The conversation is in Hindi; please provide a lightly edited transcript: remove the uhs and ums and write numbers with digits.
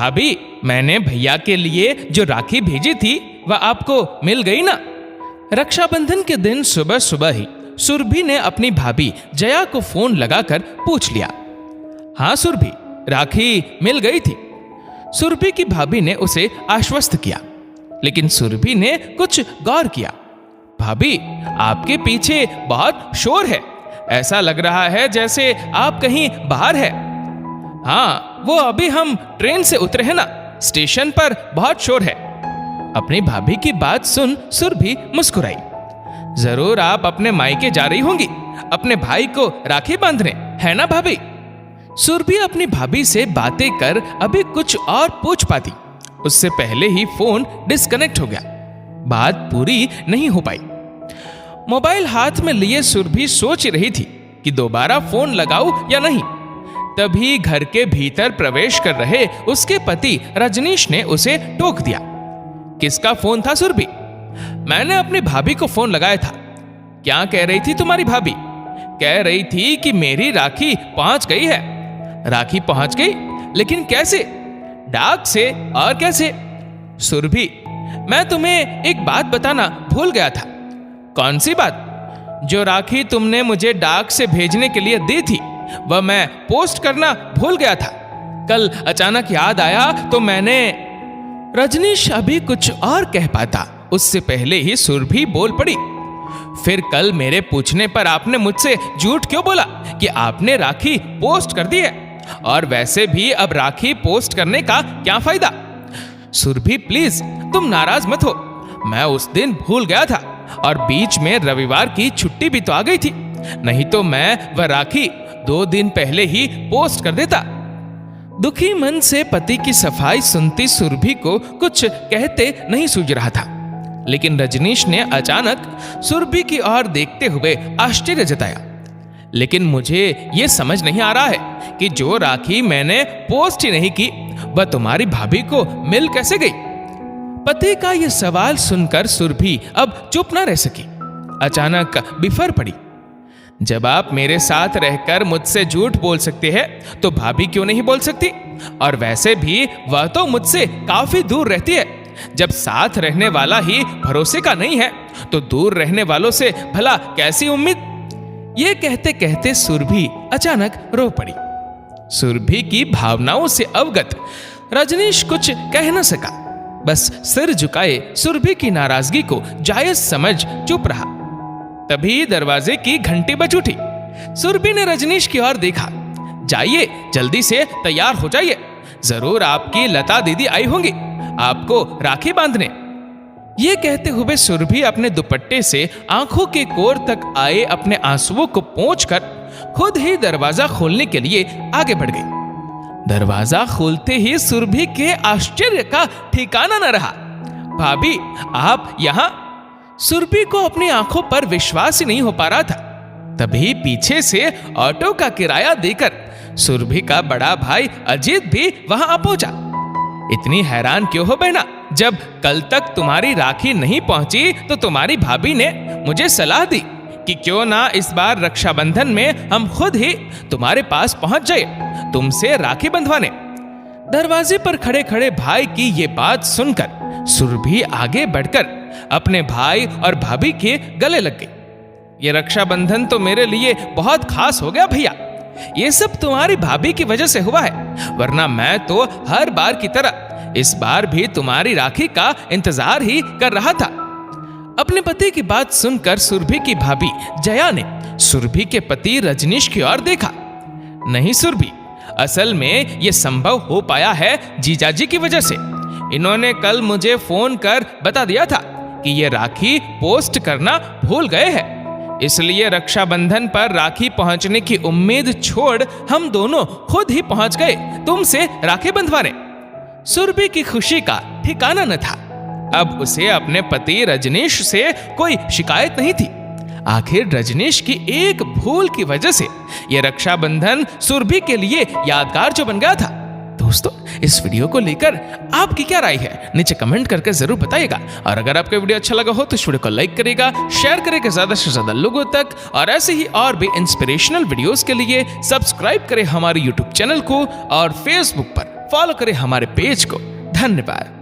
भाभी, मैंने भैया के लिए जो राखी भेजी थी वह आपको मिल गई ना? रक्षाबंधन के दिन सुबह सुबह ही सुरभि ने अपनी भाभी जया को फोन लगाकर पूछ लिया। हाँ सुरभि, राखी मिल गई थी। सुरभि की भाभी ने उसे आश्वस्त किया, लेकिन सुरभि ने कुछ गौर किया। भाभी, आपके पीछे बहुत शोर है, ऐसा लग रहा है जैसे आप कहीं बाहर है। हाँ, वो अभी हम ट्रेन से उतरे हैं ना, स्टेशन पर बहुत शोर है। अपनी भाभी की बात सुन सुरभि मुस्कुराई। जरूर आप अपने मायके जा रही होंगी अपने भाई को राखी बांधने, है ना भाभी? सुरभि अपनी भाभी से बातें कर अभी कुछ और पूछ पाती, उससे पहले ही फोन डिस्कनेक्ट हो गया। बात पूरी नहीं हो पाई। मोबाइल हाथ में लिए सुरभि सोच रही थी कि दोबारा फोन लगाऊं या नहीं। तभी घर के भीतर प्रवेश कर रहे उसके पति रजनीश ने उसे टोक दिया। किसका फोन था सुरभि? मैंने अपनी भाभी को फोन लगाया था। क्या कह रही थी तुम्हारी भाभी? कह रही थी कि मेरी राखी पहुंच गई है। राखी पहुंच गई? लेकिन कैसे? डाक से। और कैसे? सुरभि, मैं तुम्हें एक बात बताना भूल गया था। कौन सी बात? जो राखी तुमने मुझे डाक से भेजने के लिए दी थी वह मैं पोस्ट करना भूल गया था। कल अचानक याद आया तो मैंने। रजनीश अभी कुछ और कह पाता उससे पहले ही सुरभि बोल पड़ी। फिर कल मेरे पूछने पर आपने मुझसे झूठ क्यों बोला कि आपने राखी पोस्ट कर दी है? और वैसे भी अब राखी पोस्ट करने का क्या फायदा? सुरभि प्लीज, तुम नाराज मत हो। मैं उस दिन भूल गया था और बीच में रविवार की छुट्टी भी तो आ गई थी, नहीं तो मैं वह राखी 2 दिन पहले ही पोस्ट कर देता। दुखी मन से पति की सफाई सुनती सुरभि को कुछ कहते नहीं सूझ रहा था, लेकिन रजनीश ने अचानक सुरभि की ओर देखते हुए आश्चर्य जताया। लेकिन मुझे यह समझ नहीं आ रहा है कि जो राखी मैंने पोस्ट ही नहीं की वह तुम्हारी भाभी को मिल कैसे गई? पति का यह सवाल सुनकर सुरभि अब चुप न रह सकी, अचानक बिफर पड़ी। जब आप मेरे साथ रहकर मुझसे झूठ बोल सकते हैं तो भाभी क्यों नहीं बोल सकती? और वैसे भी वह तो मुझसे काफी दूर रहती है। जब साथ रहने वाला ही भरोसे का नहीं है तो दूर रहने वालों से भला कैसी उम्मीद? ये कहते कहते सुरभि अचानक रो पड़ी। सुरभि की भावनाओं से अवगत रजनीश कुछ कह न सका, बस सिर झुकाए सुरभि की नाराजगी को जायज समझ चुप रहा। तभी दरवाजे की घंटी बज उठी। सुरभि ने रजनीश की ओर देखा। जाइए, जल्दी से तैयार हो जाइए, जरूर आपकी लता दीदी आई होंगी आपको राखी बांधने। ये कहते हुए सुरभि अपने दुपट्टे से आंखों के कोर तक आए अपने आंसुओं को पोंछकर खुद ही दरवाजा खोलने के लिए आगे बढ़ गई। दरवाजा खोलते ही सुरभि के आश्चर्य का ठिकाना न रहा। भाभी, आप यहाँ? सुरभि को अपनी आंखों पर विश्वास ही नहीं हो पा रहा था। तभी पीछे से ऑटो का किराया देकर सुरभि का बड़ा भाई अजीत भी वहां आ पहुंचा। इतनी हैरान क्यों हो बहना? जब कल तक तुम्हारी राखी नहीं पहुंची तो तुम्हारी भाभी ने मुझे सलाह दी कि क्यों ना इस बार रक्षाबंधन में हम खुद ही तुम्हारे पास पहुंच जाए तुमसे राखी बंधवाने। दरवाजे पर खड़े खड़े भाई की ये बात सुनकर सुरभि आगे बढ़कर अपने भाई और भाभी के गले लग गई। ये रक्षाबंधन तो मेरे लिए बहुत खास हो गया भैया। ये सब तुम्हारी भाभी की वजह से हुआ है, वरना मैं तो हर बार की तरह इस बार भी तुम्हारी राखी का इंतजार ही कर रहा था। अपने पति की बात सुनकर सुरभि की भाभी जया ने सुरभि के पति रजनीश की ओर देखा। नहीं सुरभि, असल में यह संभव हो पाया है जीजाजी की वजह से। इन्होंने कल मुझे फोन कर बता दिया था कि ये राखी पोस्ट करना भूल गए हैं, इसलिए रक्षाबंधन पर राखी पहुंचने की उम्मीद छोड़ हम दोनों खुद ही पहुंच गए तुमसे राखी बंधवाने। सुरभि की खुशी का ठिकाना न था। अब उसे अपने पति रजनीश से कोई शिकायत नहीं थी। आखिर रजनीश की एक भूल की वजह से यह रक्षाबंधन सुरभि के लिए यादगार जो बन गया था। दोस्तों, इस वीडियो को लेकर आपकी क्या राय है नीचे कमेंट करके जरूर बताइएगा। और अगर आपको वीडियो अच्छा लगा हो तो इस वीडियो को लाइक करेगा, शेयर करेगा ज्यादा से ज्यादा लोगों तक, और ऐसे ही और भी इंस्पिरेशनल वीडियोस के लिए सब्सक्राइब करें हमारे यूट्यूब चैनल को और फेसबुक पर फॉलो करें हमारे पेज को। धन्यवाद।